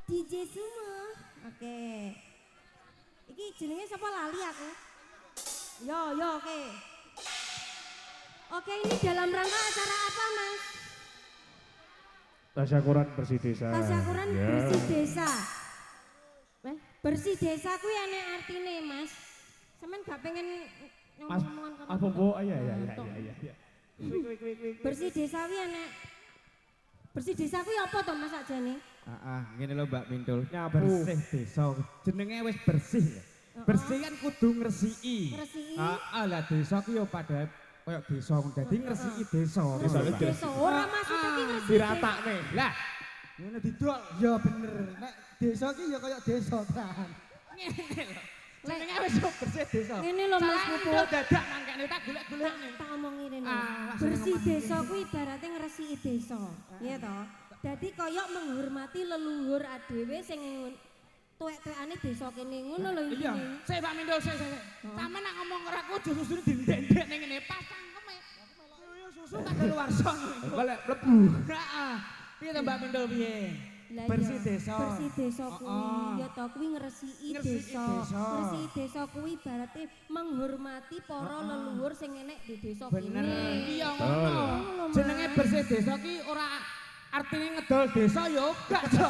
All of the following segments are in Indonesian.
DJ Sumo. Oke. Iki jenenge sapa lali aku. Yo oke. Oke, ini dalam rangka acara apa, Mas? Tasyakuran bersih desa. Tasyakuran bersih desa. Bersih desa kuwi enek artine, Mas. Sampeyan gak pengen ngomong-ngomongan karo. Apa bu? Iya. Bersih desa kuwi enek. Bersih desa kuwi apa to, Mas sakjane? Ngene lho Mbak Mintul. Ya Bersih desa. Jenenge wis bersih ya. Bersih kan kudu ngresiki. Ngresiki. Lah desa ku yo pada koyo desa dadi ngresiki desa. Desa ora maksud iki ngresiki. Diratakne. Lah ngene didol. Ya bener. Nek desa ki ya koyo desa kan. Ngene lho. Jenenge wis bersih desa. Ngene lho Mas Pupu. Dadak mangkene tak golek-golek. Tak omong ngene. Bersih desa kuwi ibarate ngresiki desa. Iya to? Dadi koyo menghormati leluhur adewe sing tuwek-tuwekane desa kene ngono lho iki. Iya, sik Pak Mindul sik. Sampe nak ngomong karo aku aja susune dindek-ndek ning ngene pas cangkeme. Yo susu tak keluarson. Golek mlebu. Heeh. Piye to Mbak Mindul piye? Bersih desa. Bersih desa kuwi ya to kuwi ngresiki desa. Ngresiki desa kuwi ibarate menghormati para leluhur sing enek di desa kene. Bener. Iya ngono. Jenenge bersih desa ki ora artinya ngedol desa ya gak jo.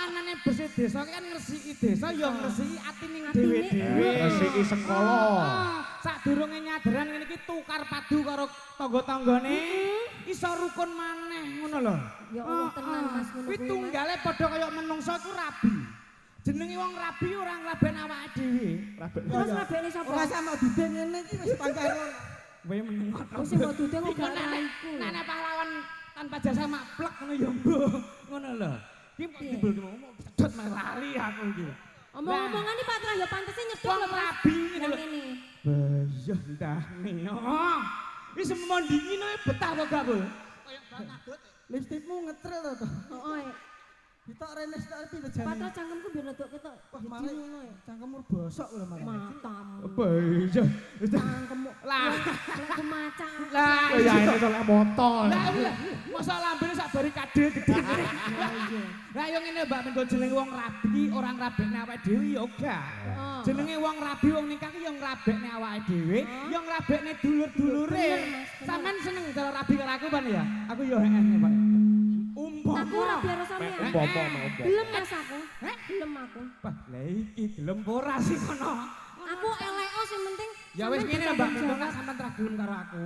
Anane bersih desa kan ngresiki desa ya ngresiki atining dhewe-dhewe. Ngresiki sekolah. Sadurunge nyadaran ngene iki tukar padu karo tangga-tanggane iso rukun maneh ngono lho. Ya Allah tenan Mas ngono kuwi. Kuwi tunggale padha kaya menungsa iku rabi. Jenenge wong rabi ora nglaben awake dhewe. Terus rabene sapa? Ora sama dudeng ngene iki wis pancen. Kowe meneng. Sing mau dudeng kok iku. Nenek pahlawan tanpa jasa maplek ngono ya mbuh ngono lho. Ki timbul ngomong cedot lali aku iki. Omong-omongan iki Patra ya pantese nyedot Wong lho Mas. rabi ngono Ngene. Bayah ndahne. Wis semondi ngene betah kok gak, Bu? Lipstikmu ngetril to. Heeh. Ditok renes tak pindah jane. Patra cangkemku biar rodok ketok. Wah, mari ngono ya. Cangkemmu bosok lho, Mas. Matamu. Bayah. Cangkemmu. Lah, aku maca. lah Ya ini soal motor. Lah masa lambene sak barikade gede. Lah yo ngene Mbak Mendol jenenge wong rabi orang rabekne awake dhewe ya gak. Jenenge wong rabi wong nikah ki yo ngrabekne awake dhewe, yo ngrabekne dulur-dulure. Sampeyan seneng karo rabi karo aku ban ya? Aku yo heeh, Pak. Aku ora biar sampean. Gelem Mas aku. Gelem aku. Wah, lah iki gelem ora sih kono. Aku eleko sing penting. Ya wis ngene Mbak Mendol kan sampean ra gelem karo aku.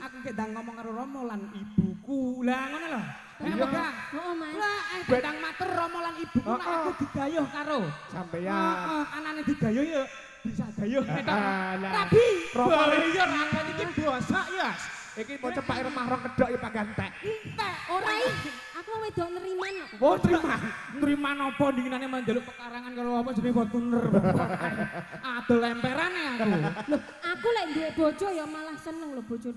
Aku ki ndang ngomong karo Romo lan ibuku. Lah ngono lho. Iya gak? Heeh Mas. Lah bedang matur Romo lan ibuku nek aku digayuh karo Sampeyan. anane digayuh ya bisa gayuh. Lah. Rabi. Romo Ya rapat iki bosok ya. Iki mau cepak rumah rong kedok ya Pak Gantek. Entek. Ora iki. Aku wedok neriman kok. Oh terima napa dinginane manjaluk pekarangan karo apa jenenge Fortuner. Adol lemperane aku. Loh, aku lek duwe bojo ya malah seneng lho bojo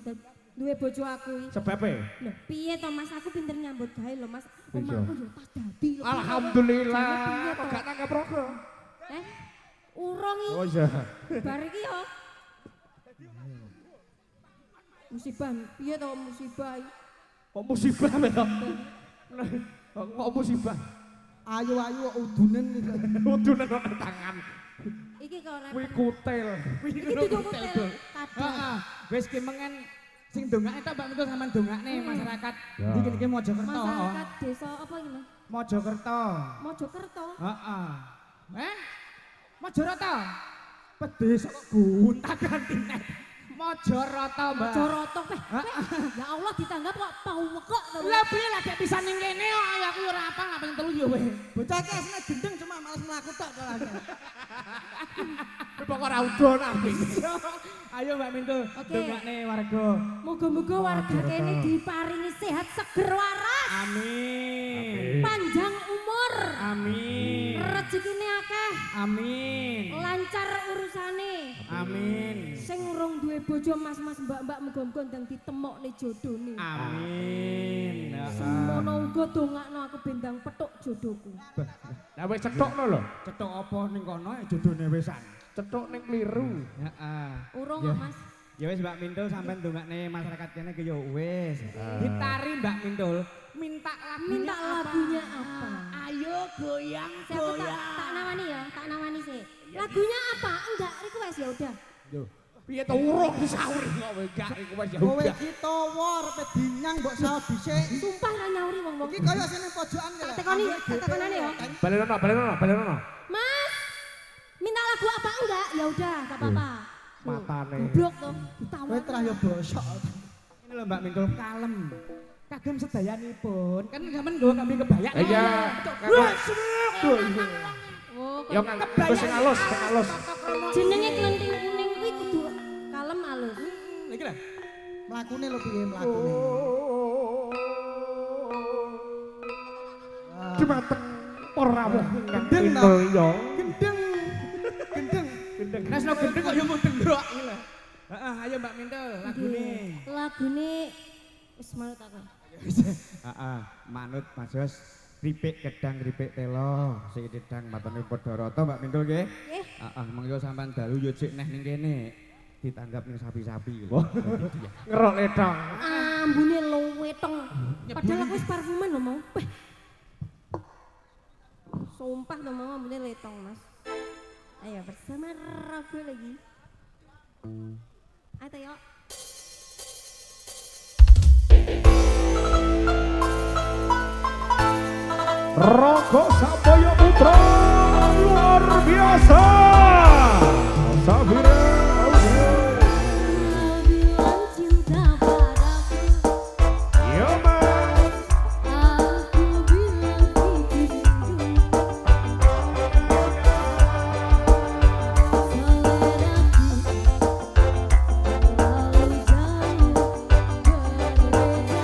duwe bojo aku iki. Sebepe? Lho, piye to Mas aku pinter nyambut gawe lho Mas. Omahku yo tas dadi lho. Alhamdulillah. Kok gak nanggap rokok? Urung iki. Oh iya. Bar iki yo. Musibah, piye to musibah iki? Kok musibah to? Kok musibah? Ayu-ayu kok udunen iki. Udunan nang tangan. Iki kok ora. Kuwi kutil. Iki dudu kutil. Heeh. Wis ki mengen sing dongake ta Mbak Mintul sampean dongakne masyarakat iki Mojokerto. Masyarakat desa apa iki Mas? Mojokerto. Mojokerto. Heeh. Mojokerto. Pedhes kok gunta gantine. Mojokerto, Mbak. Mojokerto peh. Ya Allah ditanggap kok pawekok to. Lah piye lah gak bisa ning kene kok aku ora apa ngapain telu yo weh. Bocah ki asline gendeng cuma males mlaku tok kalane. Kok ora udon apik. Ayo Mbak Mintul, dongakne warga. Muga-muga warga kene diparingi sehat seger waras. Amin. Panjang umur. Amin. Rezekine akeh. Amin. Lancar urusane. Amin. Sing urung duwe bojo mas-mas mbak-mbak muga-muga ndang ditemokne jodhone. Amin. Semono uga dongakno aku bendang petuk jodohku. Lah wis cethokno lho. Cetok apa ning kono jodhone wisan. Cetok ning kliru. Heeh. Urung kok Mas. Ya wis Mbak Mintul sampean dongakne masyarakat kene ki ya wis. Ditari Mbak Mintul. Minta lagunya apa? Apa? Ayo Ayo goyang Siapa tak nawani ya, tak nawani sih. Lagunya apa? Enggak request ya udah. Yo. Piye to urung disauri kok gak iku wis ya Kowe udah. iki tawa repe dinyang mbok salah dhisik. Sumpah ra nyauri wong-wong. Iki kaya sing pojokan ki. Tak tekonane ya. Balenono. Mas, minta lagu apa enggak? Ya udah, enggak apa-apa. Matane. Goblok to, Kowe ditawar. terah ya bosok. Ini lho Mbak Mingkul kalem. Kagem sedayanipun. Kan sampean nggo kami kebaya. Iya. Oh, Yo nganggep sing alus. jenenge klenting kuning kuwi kudu kalem alus. Iki lho. Mlakune lho piye mlakune. Jumateng ora Gendeng ta? yo. Gendeng. Nes lo gendeng kok yo mung dengrok iki lho. Heeh, ayo Mbak Mintul lagune. Lagune wis manut aku. Heeh, manut Mas Jos. Ripik gedang ripik telo, sing gedang matane padha rata Mbak Mintul nggih. Nggih. Heeh, mengko sampean dalu yo cek neh ning kene. Ditanggap ning sapi-sapi. Ngerok ledong. Ambune luwe tong. Padahal aku wis parfuman lho mau. Peh. Sumpah lho mau ambune letong, Mas. Ayo bersama Rabu lagi. Ayo yuk. Roko Saboyo Putra luar biasa. Sabira Bilang cinta padaku, yo man. aku bilang itu rindu. Seleraku terlalu jauh berbeda.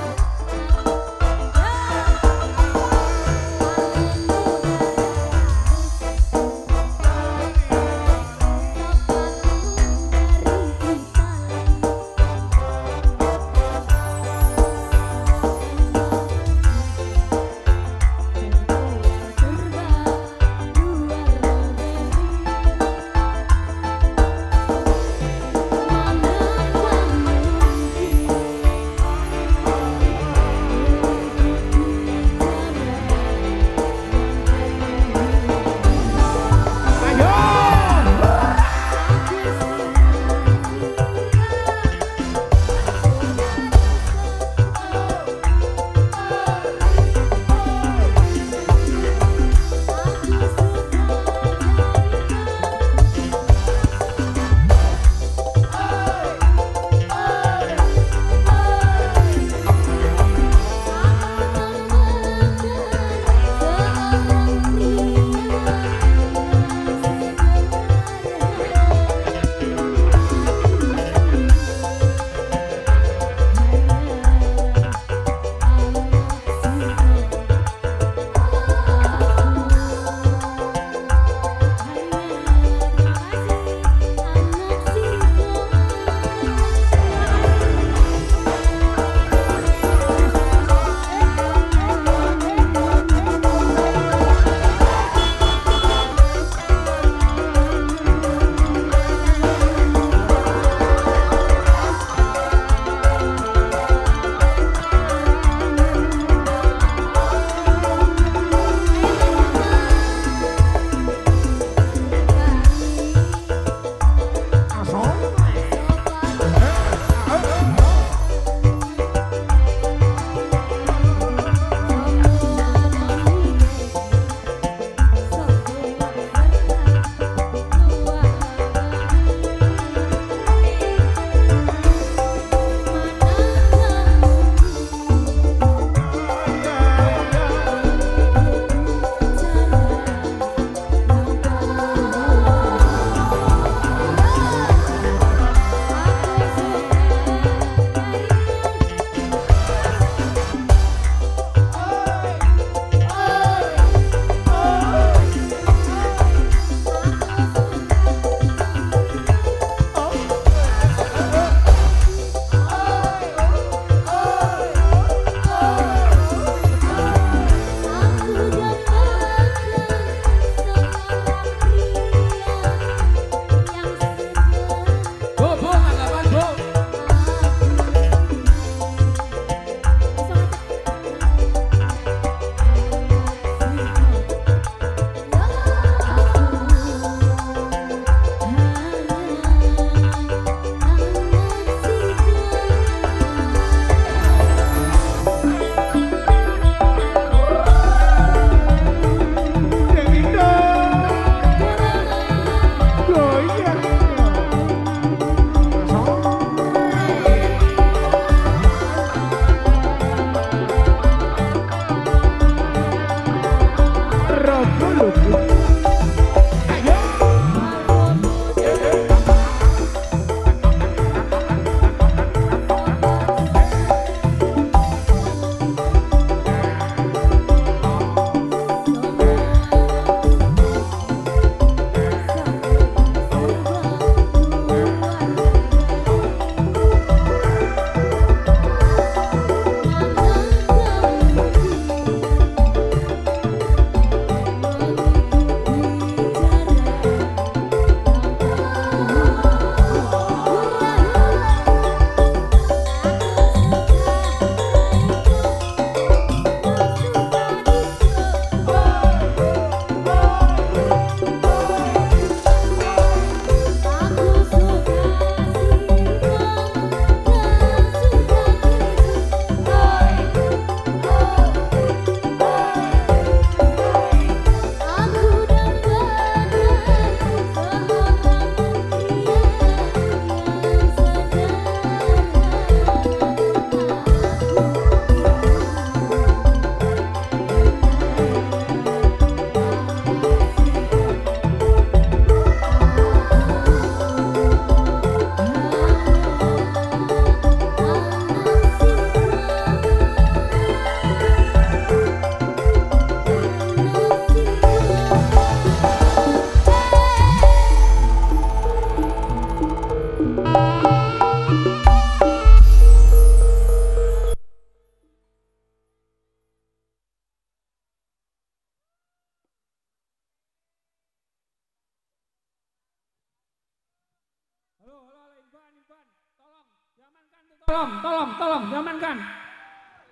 Tolong, diamankan.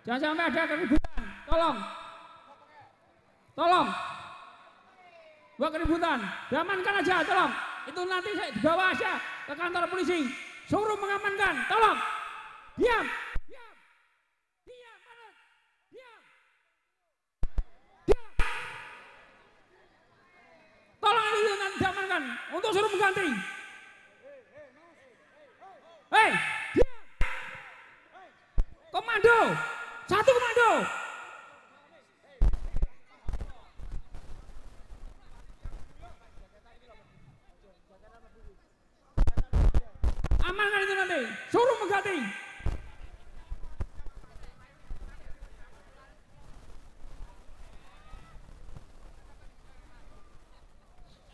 Jangan sampai ada keributan. Tolong. Buat keributan. Diamankan aja, tolong. Itu nanti saya dibawa aja ke kantor polisi. Suruh mengamankan. Tolong. Diam. Tolong itu nanti diamankan untuk suruh mengganti. Hei, diam. Komando. 1 komando. Amankan itu nanti. Suruh mengganti.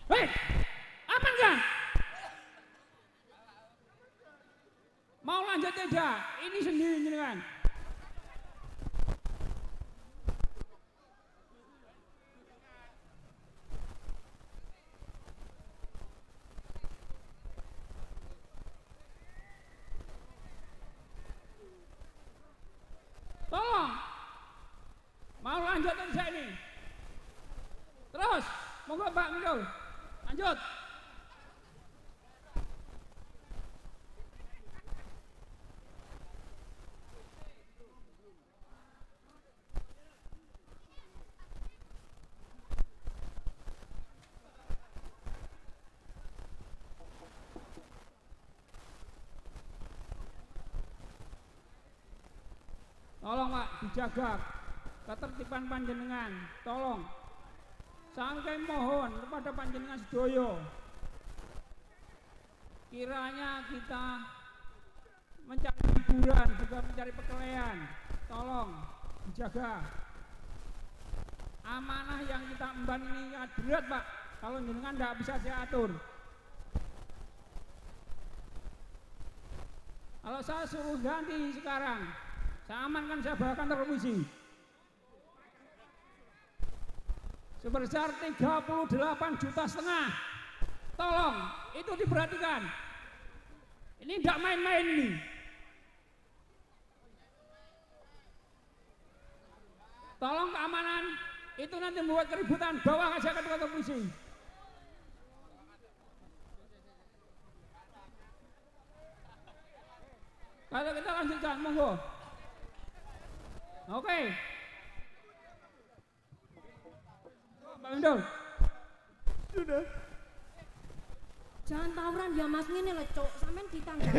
Hei, amankan. Mau lanjut aja. Ini sendiri jenengan. Tolong. Mau lanjut aja ini. Terus, monggo Pak Mindul. Lanjut. Tolong Pak, dijaga ketertiban panjenengan. Tolong. Sampai mohon kepada panjenengan sedoyo. Kiranya kita mencari hiburan, juga mencari perkelahian. Tolong dijaga. Amanah yang kita emban ini berat Pak. Kalau jenengan tidak bisa saya atur. Kalau saya suruh ganti sekarang, saya amankan, saya bawa kantor polisi. Sebesar 38,5 juta. Tolong, itu diperhatikan. Ini tidak main-main ini. Tolong keamanan, itu nanti membuat keributan, bawa aja ke kantor polisi. Kalau kita lanjutkan, monggo. Oke. Pak Mindul. Sudah. Jangan tawuran ya Mas ngene lho, Cuk. Sampeyan ditanggap.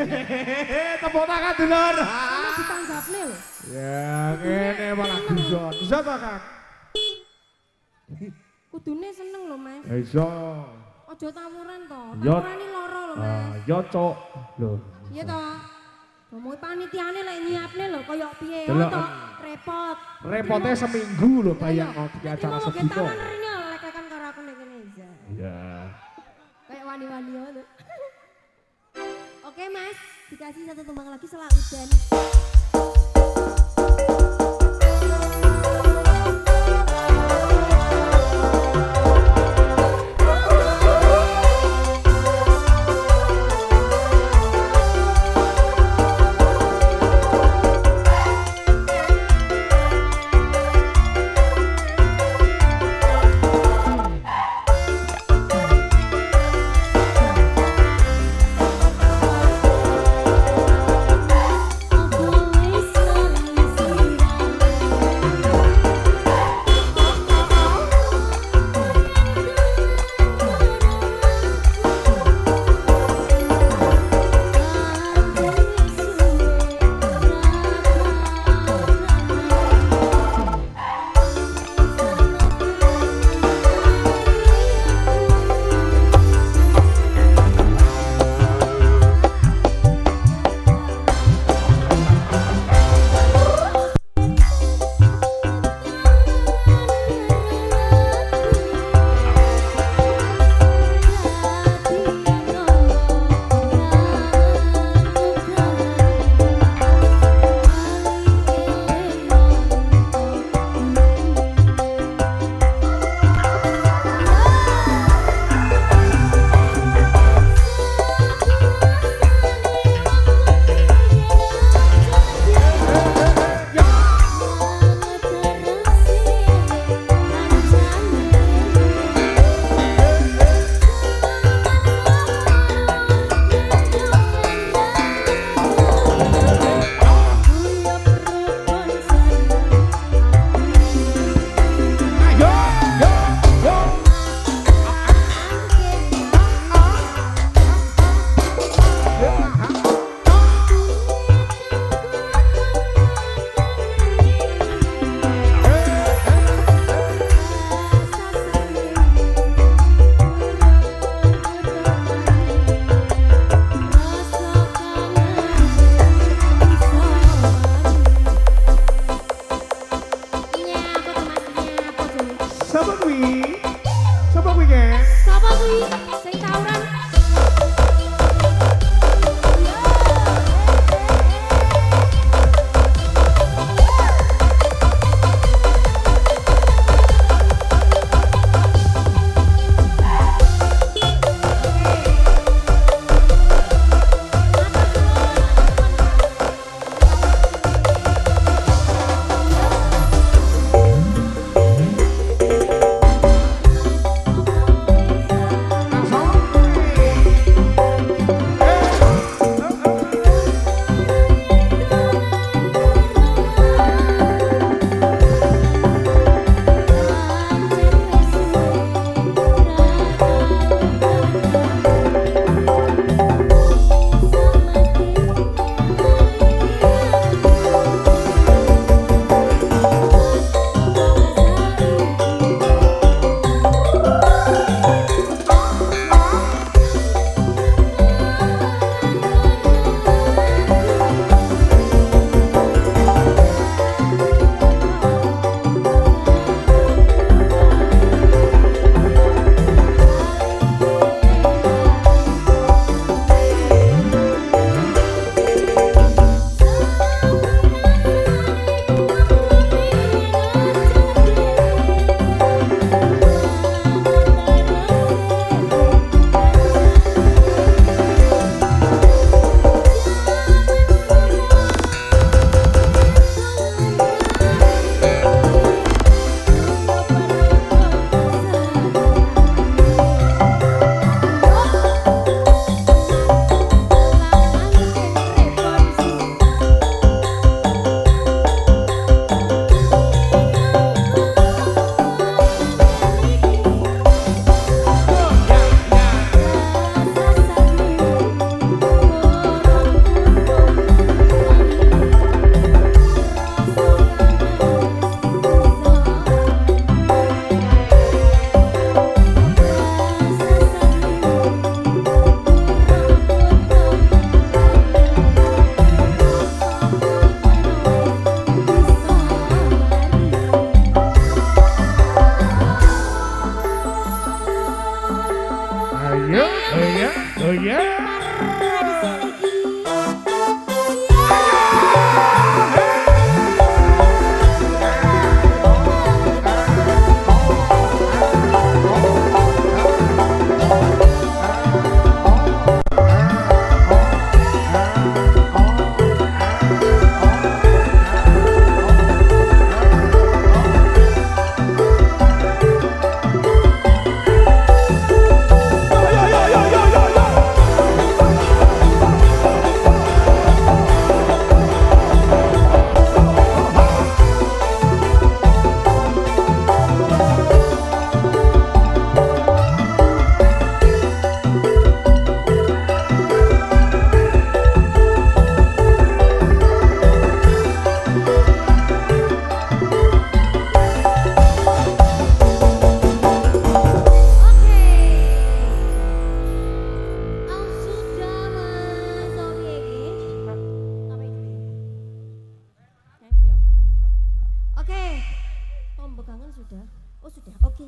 Tepuk tangan dulur. Sampeyan ditanggap lho. Ya, ngene malah bisa. Bisa ta, Kang? Kudune seneng lho, Mas. Iso. Aja tawuran to. Yo. Tawurane lara lho, Mas. Ya cok. Lho. Iya to. Ngomong panitiane lek nyiapne lho kaya piye Delok. to. Repot. Repotnya seminggu lho bayang di acara segitu. Taman rene lek-lekan karo aku nek kene aja. Iya. Kayak wani-wani ngono. Oke, Mas. Dikasih satu tumbang lagi Selak Udan. tangan sudah. Oh sudah, oke.